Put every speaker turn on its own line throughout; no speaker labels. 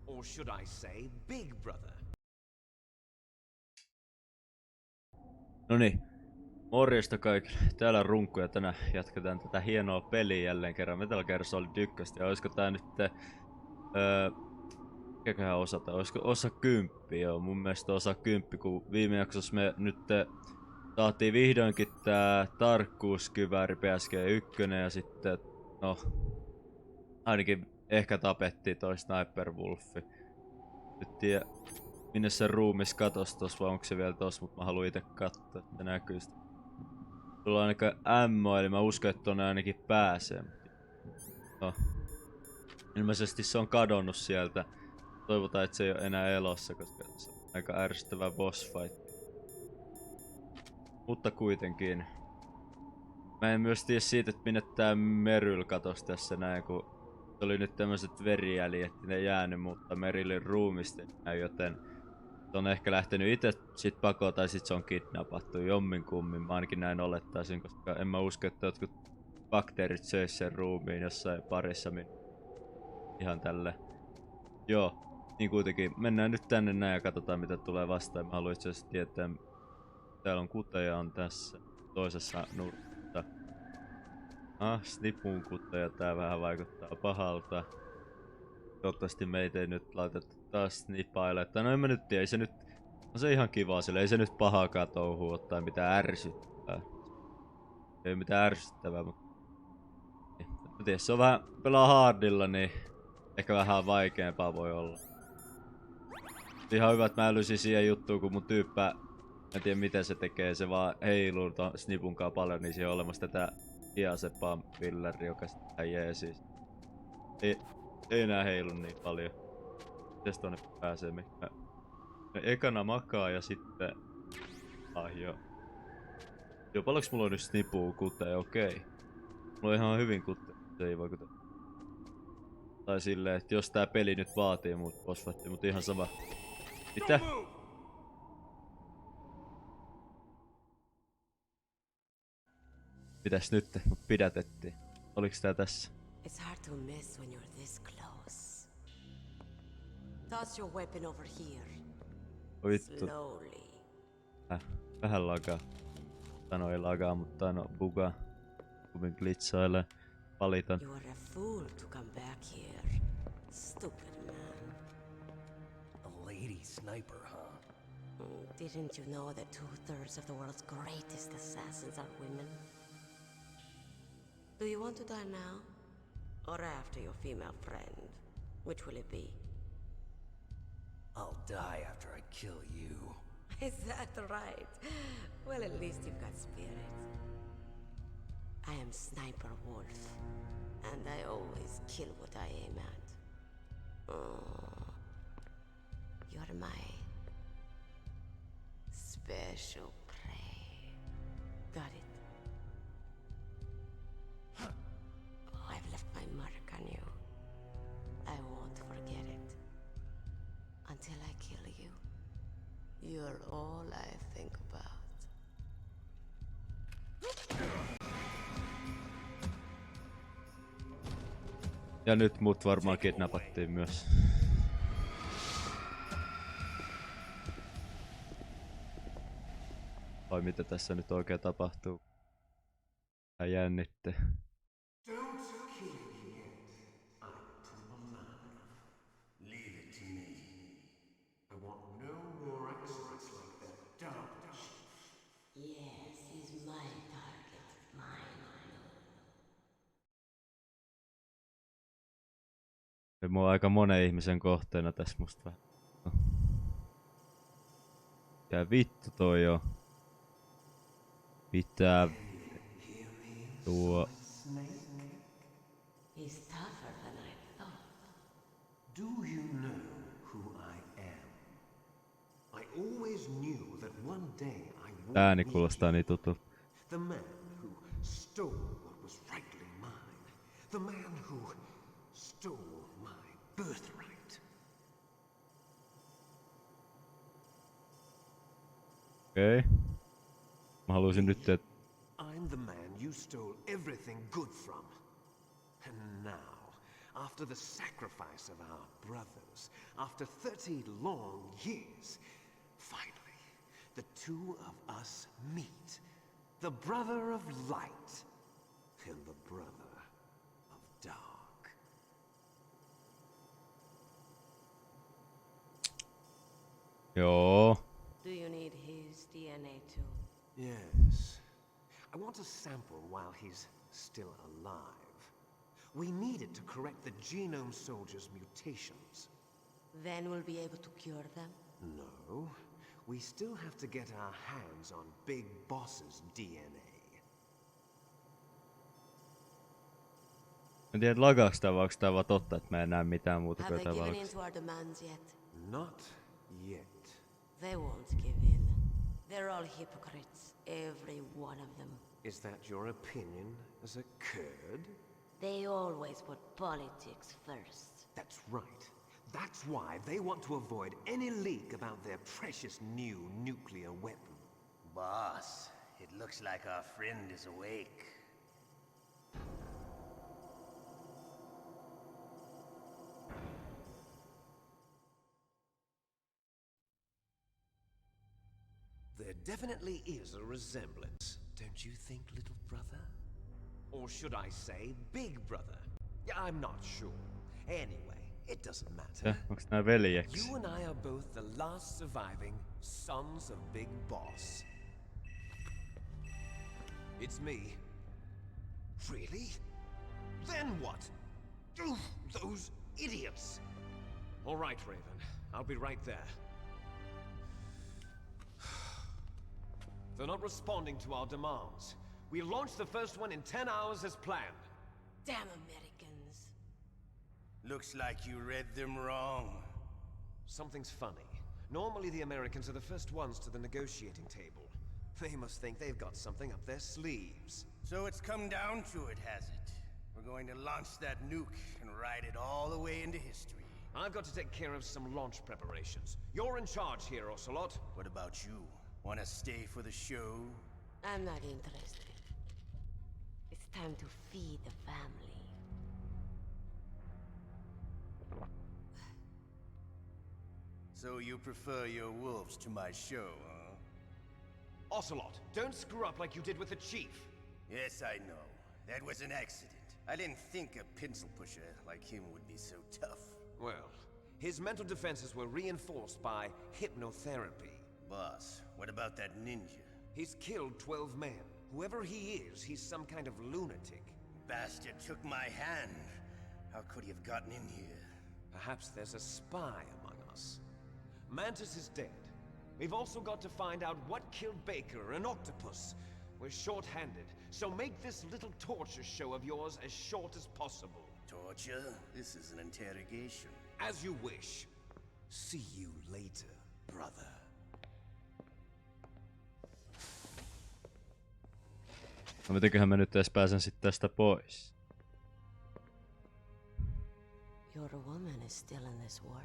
Or should I say big brother?
Noniin, morjesta kaikille. Täällä on Runkku ja tänään jatketaan tätä hienoa peliä jälleen kerran. Metal Gear Solid 1. Ja olisiko tää nyt mikäköhän osata? Olisiko osa 10? Joo, mun mielestä osa 10, kun viime jaksossa me nyt saatiin vihdoinkin tää tarkkuuskivääri PSG1 ja sitten, no, ainakin ehkä tapettiin toi Sniper Wolfi. Nyt tiedä minne se ruumis katos tossa, vai onko se vielä tossa, mutta mä haluan ite katsoa, että näkyy sitä. Sulla on ainakaan ammo, eli mä uskon, että tonne ainakin pääsee. No. Ilmeisesti se on kadonnut sieltä. Toivotaan, että se ei ole enää elossa, koska se on aika ärsyttävä boss fight. Mutta kuitenkin. Mä en myös tiedä siitä, että minne tää Meryl katos tässä näin, kun se oli nyt tämmöset verijäljet, ne jäänyt, mutta Merylin ruumista näin, joten se on ehkä lähtenyt itse sit pakoon tai sit se on kidnappattu jomminkummin. Mä ainakin näin olettaisin, koska en mä usko, että jotkut bakteerit söis sen ruumiin jossain parissa ihan tälle. Joo, niin kuitenkin mennään nyt tänne näin ja katsotaan mitä tulee vastaan. Mä haluan itse asiassa tietää, täällä on kuteja on tässä toisessa nurkassa. Snipun kuteja, tää vähän vaikuttaa pahalta. Toivottavasti meitä ei nyt laitettu taas snipaille. No en mä nyt tiedä, ei se nyt... On se ihan kiva sille, ei se nyt pahaakaan touhua tai mitään ärsyttävää. Ei mitään ärsyttävää, mutta... Mä tiedä, se on vähän... Pelaa hardilla, niin... Ehkä vähän vaikeampaa voi olla. Ihan hyvä, että mä älysin siihen juttuun, kun mun tyyppä... En tiedä miten se tekee, se vaan heiluu ton snipunkaan paljon, niin siihen on olemassa tätä... Diazepam pilleri, joka sitten jeesiis. Ei enää heilu niin paljon. Mites tonne pääsee? Me ekana makaa ja sitten... joo. Joo, paljonko mulla on nyt snipuu kuteen? Okei. Mulla on ihan hyvin kuteen. Se ei vaikuta. Tai silleen, että jos tää peli nyt vaatii mut bossfightia, mut ihan sama. Mitä? Mitäs nyt? Mut pidätettiin. Oliks tää tässä?
It's hard to miss when you're this close. Toss your weapon over here.
Vittu.
Slowly.
Vähän lagaa. Tai ei lagaa, mutta no bugaa. Kuvin glitsailee. Valitan.
You are a fool to come back here. Stupid man.
A lady sniper, huh?
Didn't you know that 2/3 of the world's greatest assassins are women? Do you want to die now? Or after your female friend? Which will it be?
I'll die after I kill you.
Is that right? Well, at least you've got spirit. I am Sniper Wolf, and I always kill what I aim at. Oh, you're my special prey. Got it? I've left my mark on you. I won't forget it. Until I kill you. You're all I think about.
Ja nyt mut varmaan kidnappattiin myös. Vai mitä tässä nyt oikein tapahtuu? Tää jännitte.
Yes, he's my target. Mine.
Mä oon aika monen ihmisen kohteena tässä musta vähän. Ja vittu toi jo. Pitää... Tuo...
He's tougher than I thought.
Do you know who I am? I always knew that one day I would
Ääni
meet
kuulostaa niin tuttu.
the man who stole what was rightly mine. The man who stole my birthright.
Okei. Mä haluaisin nyt, että...
I'm the man you stole everything good from. And now, After the sacrifice of our brothers, after 30 long years, finally, the two of us meet. The brother of light and the brother of dark.
Joo.
Do you need his DNA too?
Yes. I want a sample while he's still alive. We need it to correct the genome soldier's mutations.
Then we'll be able to cure them?
No. We still have to get our hands on Big Boss's DNA.
En tiedä lagaaks tää vai onks tää vaan totta, että mä en näe mitään muuta
Have
kuin
they
jotain
given in
valkoista.
to our demands yet?
Not yet.
They won't give in. They're all hypocrites, every one of them.
Is that your opinion as a Kurd?
They always put politics first.
That's right. That's why they want to avoid any leak about their precious new nuclear weapon.
Boss, it looks like our friend is awake.
There definitely is a resemblance, don't you think, little brother? Or should I say, big brother? Yeah, I'm not sure. Anyway, it doesn't matter.
Onks nää veljeksi?
You and I are both the last surviving sons of Big Boss. It's me. Really? Then what? Oof, those idiots! All right, Raven. I'll be right there. They're not responding to our demands. We launched the first one in 10 hours as planned.
Damn Americans.
Looks like you read them wrong.
Something's funny. Normally the Americans are the first ones to the negotiating table. They must think they've got something up their sleeves.
So it's come down to it, has it? We're going to launch that nuke and ride it all the way into history.
I've got to take care of some launch preparations. You're in charge here, Ocelot.
What about you? Wanna stay for the show?
I'm not interested. It's time to feed the family.
So you prefer your wolves to my show, huh?
Ocelot, don't screw up like you did with the chief.
Yes, I know. That was an accident. I didn't think a pencil pusher like him would be so tough.
Well, his mental defenses were reinforced by hypnotherapy.
Boss, what about that ninja?
He's killed 12 men. Whoever he is, he's some kind of lunatic.
Bastard took my hand. How could he have gotten in here?
Perhaps there's a spy among us. Mantis is dead. We've also got to find out what killed Baker, an octopus. We're short-handed, so make this little torture show of yours as short as possible.
Torture? This is an interrogation.
As you wish. See you later, brother.
No mitenköhän mä nyt edes pääsen sit tästä pois?
Your woman is still in this world.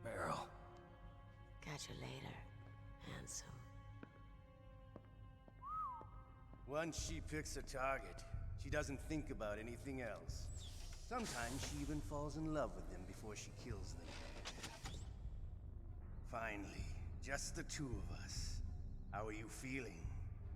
Meryl.
Catch you later, handsome.
Once she picks a target, she doesn't think about anything else. Sometimes she even falls in love with them before she kills them. Finally, just the two of us. How are you feeling?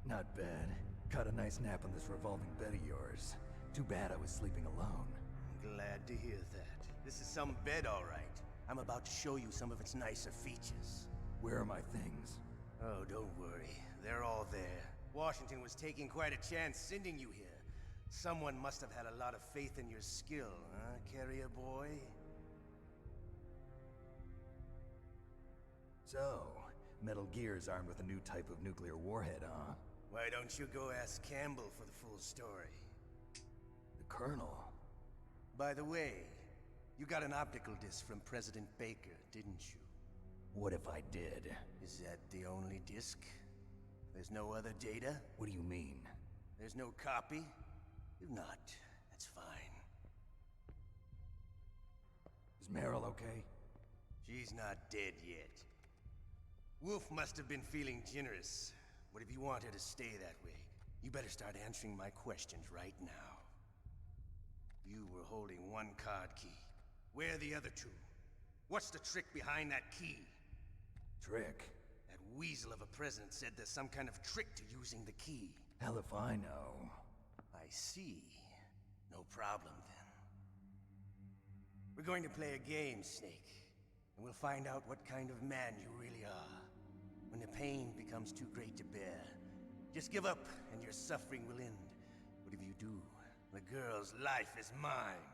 Not bad. Caught a nice nap on this revolving bed of yours. Too bad I was sleeping alone.
I'm glad to hear that. This is some bed, all right. I'm about to show you some of its nicer features.
Where are my things?
Oh, don't worry. They're all there. Washington was taking quite a chance sending you here. Someone must have had a lot of faith in your skill, huh, carrier boy?
So, Metal Gear's armed with a new type of nuclear warhead, huh?
Why don't you go ask Campbell for the full story?
The Colonel?
By the way, you got an optical disc from President Baker, didn't you?
What if I did?
Is that the only disc? There's no other data?
What do you mean?
There's no copy? If not, that's fine.
Is Meryl okay?
She's not dead yet. Wolf must have been feeling generous. But if you want her to stay that way, you better start answering my questions right now. You were holding one card key. Where are the other two? What's the trick behind that key?
Trick?
That weasel of a president said there's some kind of trick to using the key.
Hell if I know.
I see. No problem then. We're going to play a game, Snake. And we'll find out what kind of man you really are. When the pain becomes too great to bear, just give up and your suffering will end. But if you do, the girl's life is mine.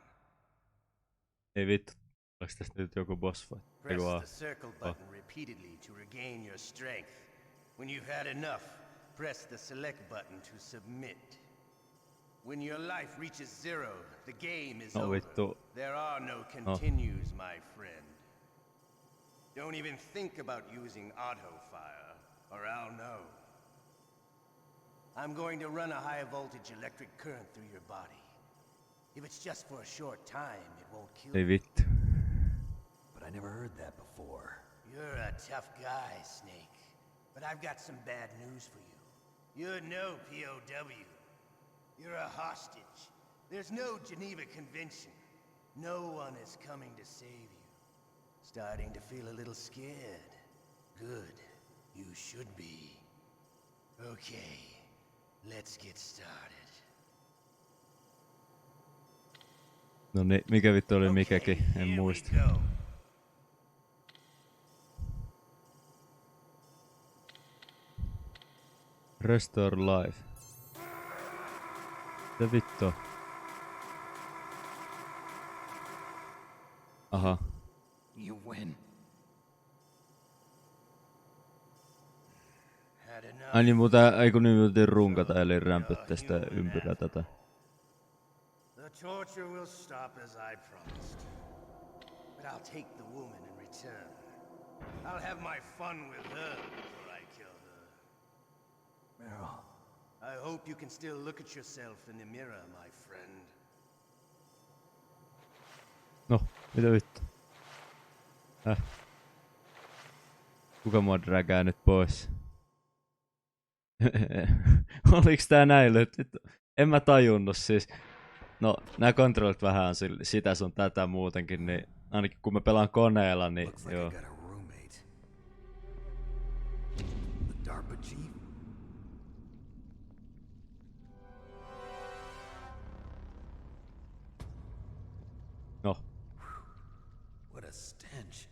Ei vittu. Onko tästä nyt joku boss fight?
Press the circle button repeatedly to regain your strength. When you've had enough, press the select button to submit. When your life reaches 0, the game is over.
Vittu.
There are no continues, my friend. Don't even think about using auto fire, or I'll know. I'm going to run a high voltage electric current through your body. If it's just for a short time, it won't kill
Ei
you.
vittu.
But I never heard that before.
You're a tough guy, Snake. But I've got some bad news for you. You're no POW. You're a hostage. There's no Geneva Convention. No one is coming to save you. Starting to feel a little scared. Good. You should be. Okay. Let's get started.
No niin, mikä vittu oli mikäkin, en muista. Restore life. Mitä vittu? Aha.
You win.
Ai niin, mutta ei kun nyt runkata eli rämpyttää sitä ympyrää tätä.
The torture will stop as I promised. But I'll take the woman in return. I'll have my fun with her before I kill her.
Meryl.
I hope you can still look at yourself in the mirror, my friend.
No, mitä vittu? Kuka mua dragää nyt pois? Oliks tää näin lyhyt? En mä tajunnut siis. No, nää kontrollit vähän on sitä sun tätä muutenkin, niin ainakin kun mä pelaan koneella, niin joo. No.
What a stench.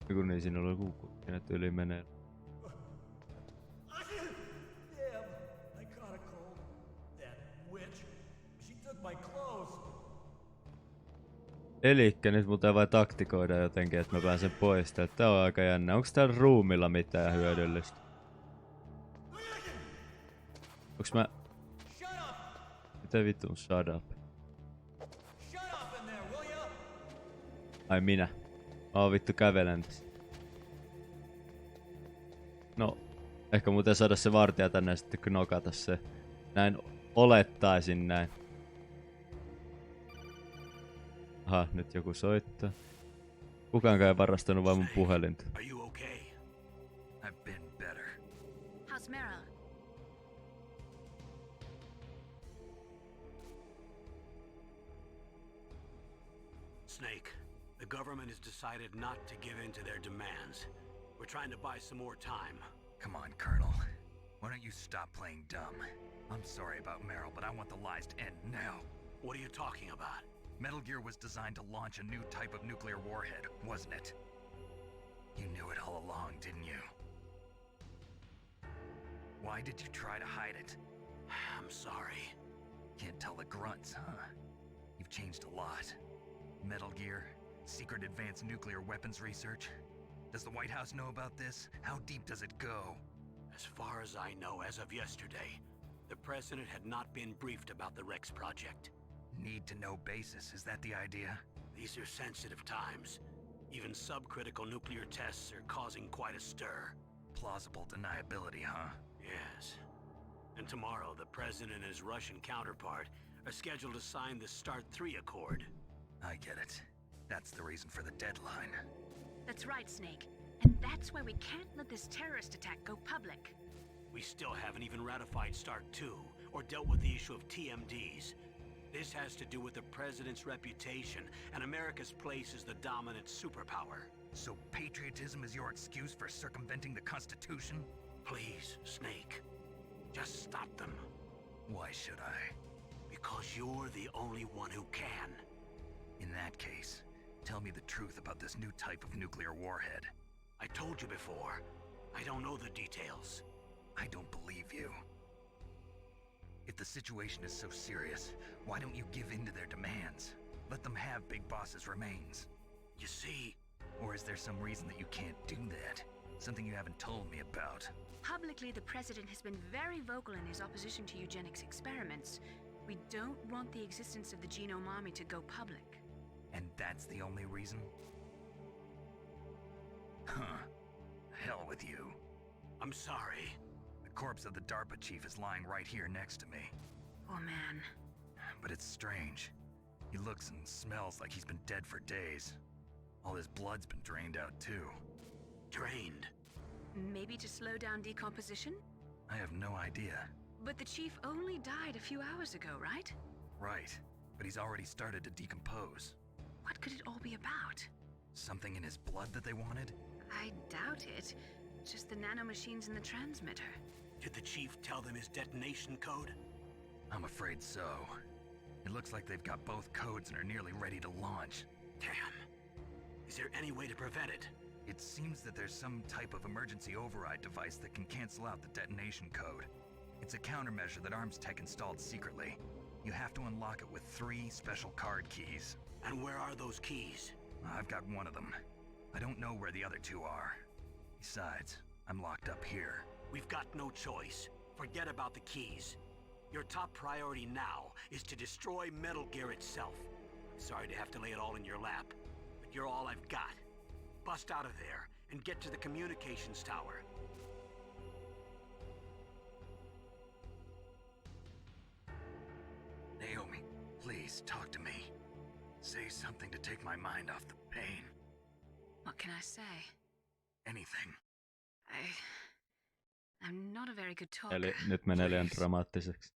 Joku niin siinä oli joku siinä tyyliin menee. Elikkä nyt muuten vai taktikoida jotenkin, että mä pääsen pois täältä. Tää on aika jännä. Onks täällä ruumilla mitään hyödyllistä? Onks mä... Mitä vitun shut up? Ai minä. Mä oon vittu kävelen tässä. No, ehkä muuten saada se vartija tänne ja sitten knokata se. Näin olettaisin näin. Aha, nyt joku soittaa. Kukaankaan ei varastanut vaan mun puhelinta.
Are you okay?
I've been better.
How's Meryl?
Snake, the government has decided not to give in to their demands. We're trying to buy some more time.
Come on, Colonel. Why don't you stop playing dumb? I'm sorry about Meryl, but I want the lies to end now.
What are you talking about?
Metal Gear was designed to launch a new type of nuclear warhead, wasn't it? You knew it all along, didn't you? Why did you try to hide it?
I'm sorry.
Can't tell the grunts, huh? You've changed a lot. Metal Gear, secret advanced nuclear weapons research. Does the White House know about this? How deep does it go?
As far as I know, as of yesterday, the president had not been briefed about the Rex project.
Need-to-know basis, is that the idea?
These are sensitive times. Even subcritical nuclear tests are causing quite a stir.
Plausible deniability, huh?
Yes. And tomorrow, the president and his Russian counterpart are scheduled to sign the START 3 Accord.
I get it. That's the reason for the deadline.
That's right, Snake. And that's why we can't let this terrorist attack go public.
We still haven't even ratified START 2 or dealt with the issue of TMDs. This has to do with the president's reputation and America's place as the dominant superpower.
So patriotism is your excuse for circumventing the Constitution?
Please, Snake, just stop them.
Why should I?
Because you're the only one who can.
In that case, tell me the truth about this new type of nuclear warhead.
I told you before, I don't know the details.
I don't believe you. If the situation is so serious, why don't you give in to their demands? Let them have Big Boss's remains.
You see...
Or is there some reason that you can't do that? Something you haven't told me about?
Publicly, the president has been very vocal in his opposition to eugenics experiments. We don't want the existence of the genome army to go public.
And that's the only reason? Huh. Hell with you.
I'm sorry.
The corpse of the DARPA chief is lying right here next to me.
Oh man.
But it's strange. He looks and smells like he's been dead for days. All his blood's been drained out too.
Drained?
Maybe to slow down decomposition?
I have no idea.
But the chief only died a few hours ago, right?
Right, but he's already started to decompose.
What could it all be about?
Something in his blood that they wanted?
I doubt it. Just the nanomachines in the transmitter.
Did the chief tell them his detonation code?
I'm afraid so. It looks like they've got both codes and are nearly ready to launch.
Damn. Is there any way to prevent it?
It seems that there's some type of emergency override device that can cancel out the detonation code. It's a countermeasure that Arms Tech installed secretly. You have to unlock it with 3 special card keys.
And where are those keys?
I've got one of them. I don't know where the other 2 are. Besides, I'm locked up here.
We've got no choice. Forget about the keys. Your top priority now is to destroy Metal Gear itself. Sorry to have to lay it all in your lap, but you're all I've got. Bust out of there and get to the communications tower.
Naomi, please talk to me. Say something to take my mind off the pain.
What can I say?
Anything.
I'm not a very good talker.
Eli nyt menee liian dramaattiseksi.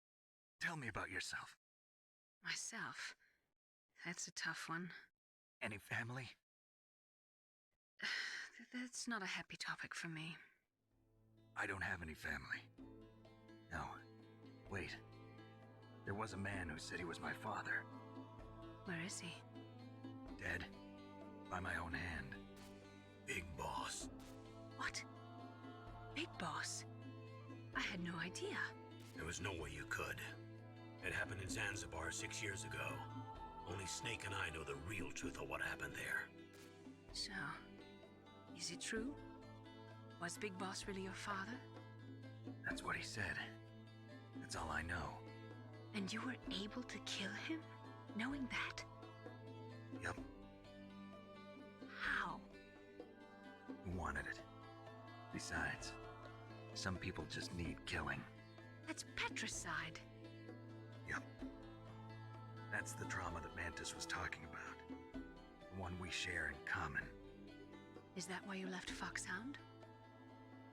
Tell me about yourself.
Myself? That's a tough one.
Any family?
That's not a happy topic for me.
I don't have any family. No. Wait. There was a man who said he was my father.
Where is he?
Dead. By my own hand.
Big Boss.
What? Big Boss? I had no idea.
There was no way you could. It happened in Zanzibar 6 years ago. Only Snake and I know the real truth of what happened there.
So, is it true? Was Big Boss really your father?
That's what he said. That's all I know.
And you were able to kill him, knowing that?
Yep.
How?
He wanted it. Besides, some people just need killing.
That's patricide.
Yep. That's the trauma that Mantis was talking about. The one we share in common.
Is that why you left Foxhound?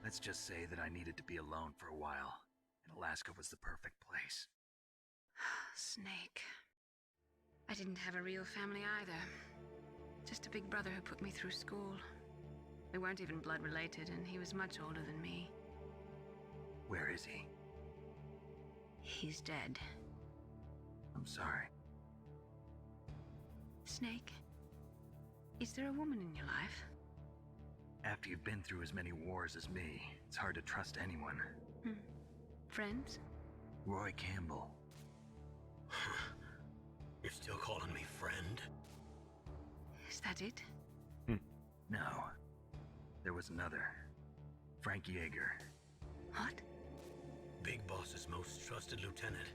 Let's just say that I needed to be alone for a while, and Alaska was the perfect place.
Snake. I didn't have a real family either. Just a big brother who put me through school. We weren't even blood related, and he was much older than me.
Where is he?
He's dead.
I'm sorry.
Snake, is there a woman in your life?
After you've been through as many wars as me, it's hard to trust anyone.
Friends?
Roy Campbell.
You're still calling me friend?
Is that it?
No. There was another. Frank Yeager.
What?
Big Boss's most trusted lieutenant,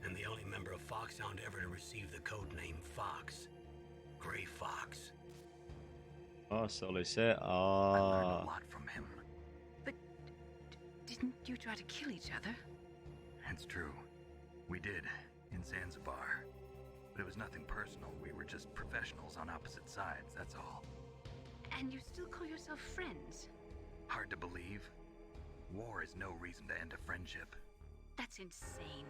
and the only member of Foxhound ever to receive the code name Fox. Gray Fox.
Se oli se.
I learned a lot from him.
But didn't you try to kill each other?
It's true. We did, in Zanzibar. But it was nothing personal. We were just professionals on opposite sides, that's all.
And you still call yourself friends?
Hard to believe. War is no reason to end a friendship.
That's insane.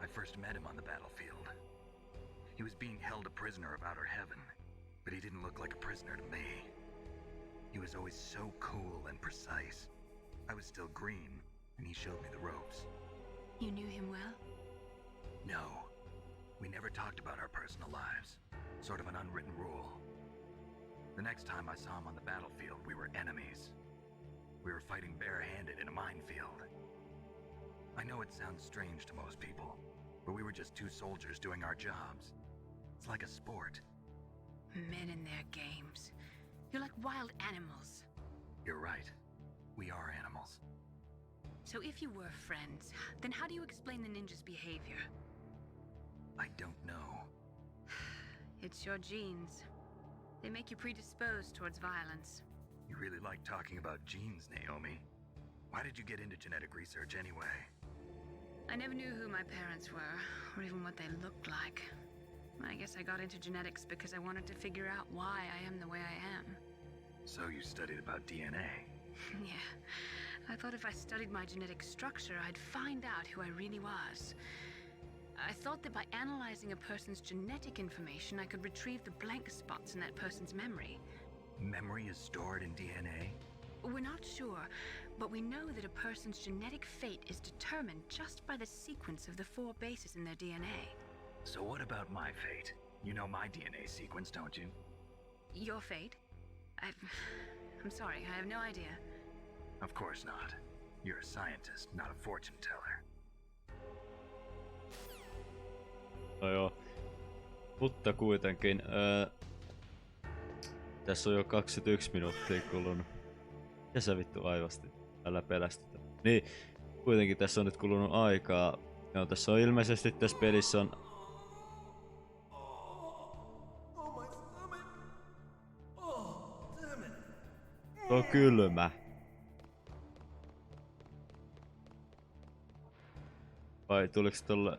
I first met him on the battlefield. He was being held a prisoner of outer heaven, but he didn't look like a prisoner to me. He was always so cool and precise. I was still green, and he showed me the ropes.
You knew him well?
No, we never talked about our personal lives. Sort of an unwritten rule. The next time I saw him on the battlefield, we were enemies. We were fighting barehanded in a minefield. I know it sounds strange to most people, but we were just two soldiers doing our jobs. It's like a sport.
Men and their games. You're like wild animals.
You're right. We are animals.
So if you were friends, then how do you explain the ninja's behavior?
I don't know.
It's your genes. They make you predisposed towards violence.
You really like talking about genes, Naomi. Why did you get into genetic research anyway?
I never knew who my parents were, or even what they looked like. I guess I got into genetics because I wanted to figure out why I am the way I am.
So you studied about DNA?
Yeah. I thought if I studied my genetic structure, I'd find out who I really was. I thought that by analyzing a person's genetic information, I could retrieve the blank spots in that person's memory.
Memory is stored in DNA?
We're not sure, but we know that a person's genetic fate is determined just by the sequence of the 4 bases in their DNA.
So what about my fate? You know my DNA sequence, don't you?
Your fate? I'm sorry, I have no idea.
Of course not. You're a scientist, not a fortune teller.
No joo. Mutta kuitenkin. Tässä on jo 21 minuuttia kulunut. Ja sä vittu aivasti. Älä pelästytä. Niin, kuitenkin tässä on nyt kulunut aikaa. Joo, tässä on ilmeisesti tässä pelissä on... On kylmä. Vai tuliks tolle...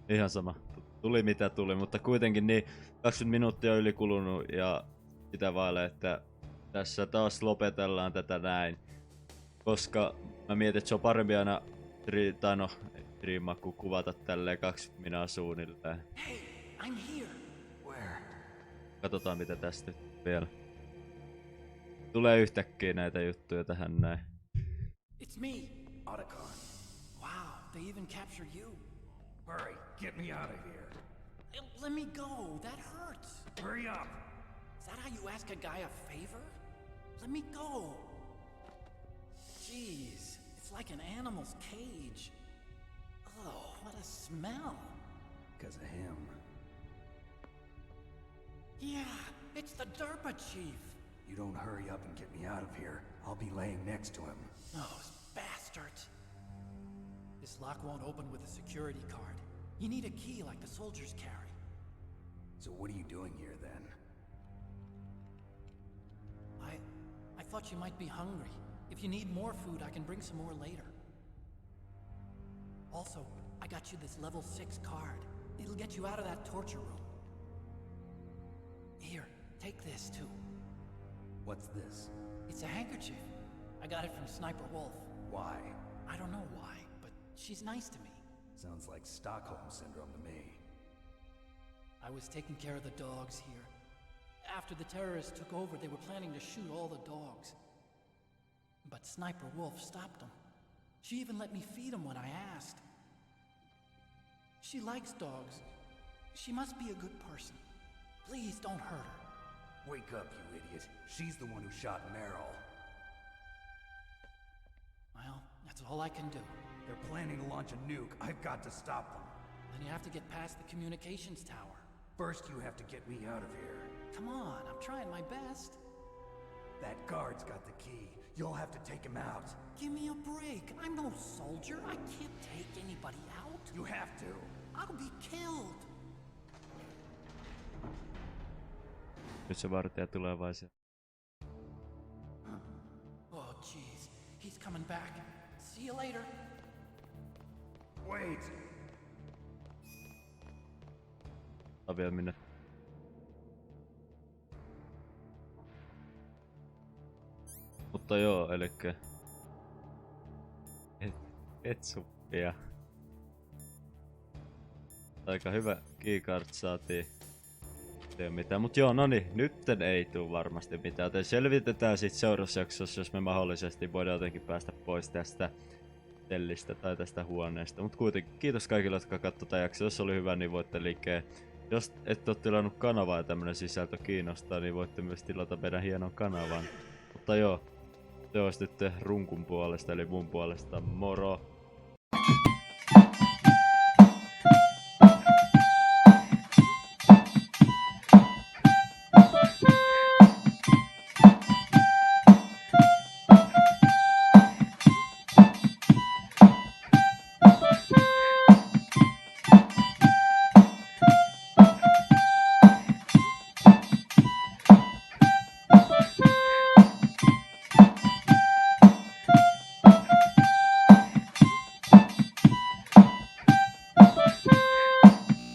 Ihan sama. Tuli mitä tuli, mutta kuitenkin niin 20 minuuttia on yli kulunut ja sitä vaille, että tässä taas lopetellaan tätä näin. Koska mä mietin, että se on parempi aina kuin kuvata tälleen 20 minaa suunnilleen.
Hey, I'm here. Where?
Katsotaan mitä tästä nyt vielä. Tulee yhtäkkiä näitä juttuja tähän näin.
It's me, Otacon. Wow, they even captured you.
Hurry, get me out of here.
Let me go, that hurts.
Hurry up!
Is that how you ask a guy a favor? Let me go. Jeez, it's like an animal's cage. Oh, what a smell.
Because of him.
Yeah, it's the Derpa Chief.
You don't hurry up and get me out of here, I'll be laying next to him.
Those bastards. This lock won't open with a security card. You need a key like the soldiers carry.
So what are you doing here then?
I thought you might be hungry. If you need more food, I can bring some more later. Also, I got you this level 6 card. It'll get you out of that torture room. Here, take this too.
What's this?
It's a handkerchief. I got it from Sniper Wolf.
Why?
I don't know why, but she's nice to me.
Sounds like Stockholm Syndrome to me.
I was taking care of the dogs here. After the terrorists took over, they were planning to shoot all the dogs. But Sniper Wolf stopped them. She even let me feed them when I asked. She likes dogs. She must be a good person. Please don't hurt her.
Wake up, you idiot. She's the one who shot Meryl.
Well, that's all I can do.
They're planning to launch a nuke. I've got to stop them.
Then you have to get past the communications tower.
First, you have to get me out of here.
Come on, I'm trying my best.
That guard's got the key. You'll have to take him out.
Give me a break. I'm no soldier. I can't take anybody out.
You have to.
I'll be killed.
Nyt se vartija tulee vai se.
Oh, jeez. He's coming back. See you later.
Wait!
Tää vielä minne. Mutta joo, elikkä... Etsu. Ja aika hyvä keycard saatiin. Ei mitään, mut joo, no niin, nytten ei tuu varmasti mitään. Joten selvitetään sit seuraavassa jaksossa, jos me mahdollisesti voidaan jotenkin päästä pois tästä tellistä tai tästä huoneesta. Mut kuitenkin kiitos kaikille, jotka katsoi tätä jaksoa. Jos oli hyvä, niin voitte liikkeen. Jos ette ole tilannut kanavaa ja tämmönen sisältö kiinnostaa, niin voitte myös tilata meidän hienon kanavan. Mutta joo, se olisi nyt runkun puolesta, eli mun puolesta moro!